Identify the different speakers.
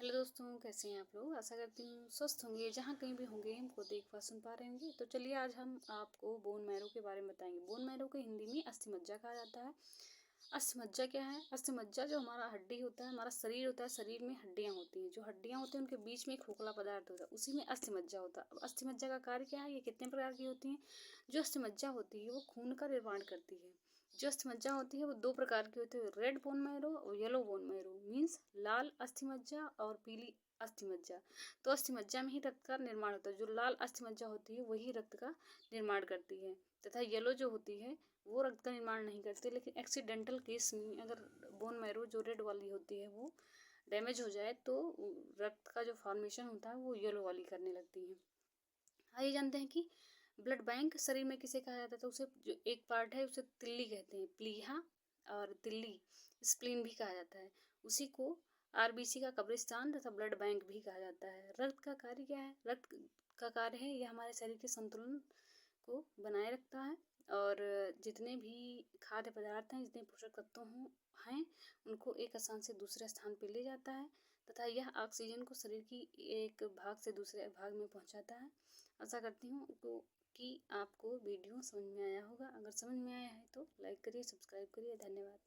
Speaker 1: Hello दोस्तों, कैसे हैं आप लोग। आशा करती हूँ स्वस्थ होंगे, जहाँ कहीं भी होंगे हमको देख पा सुन पा रहे होंगे। तो चलिए आज हम आपको बोन मैरो के बारे में बताएंगे। बोन मैरो को हिंदी में अस्थि मज्जा कहा जाता है। अस्थि मज्जा क्या है? अस्थि मज्जा जो हमारा हड्डी होता है, हमारा शरीर होता है, शरीर में हड्डियाँ होती हैं। जो हड्डियाँ होती हैं उनके बीच में एक खोखला पदार्थ होता है, उसी में अस्थि मज्जा होता है। अब अस्थि मज्जा का कार्य क्या है? ये कितने प्रकार की होती हैं? जो अस्थि मज्जा होती है वो खून का निर्माण करती है। जो अस्थि मज्जा होती है वो दो प्रकार की होती है, रेड बोन मैरो और येलो बोन मैरो। मीन्स लाल अस्थि मज्जा और पीली अस्थि मज्जा। तो अस्थि मज्जा में ही रक्त का निर्माण होता है। जो लाल अस्थि मज्जा होती है वही रक्त का निर्माण करती है, तथा येलो जो होती है वो रक्त का निर्माण नहीं करती। लेकिन एक्सीडेंटल केस में अगर बोन मैरो जो रेड वाली होती है वो डैमेज हो जाए तो रक्त का जो फॉर्मेशन होता है वो येलो वाली करने लगती है। आइए जानते हैं कि ब्लड बैंक शरीर में किसे कहा जाता है। तो उसे जो एक पार्ट है उसे तिल्ली कहते हैं, प्लीहा और तिल्ली, स्प्लीन भी कहा जाता है। उसी को आरबीसी का कब्रिस्तान तथा ब्लड बैंक भी कहा जाता है। रक्त का कार्य क्या है? रक्त का कार्य है यह हमारे शरीर के संतुलन को बनाए रखता है, और जितने भी खाद्य पदार्थ हैं, जितने पोषक तत्व हैं उनको एक स्थान से दूसरे स्थान पर ले जाता है, तथा यह ऑक्सीजन को शरीर की एक भाग से दूसरे भाग में पहुंचाता है। आशा करती हूँ कि आपको वीडियो समझ में आया होगा। अगर समझ में आया है तो लाइक करिए, सब्सक्राइब करिए। धन्यवाद।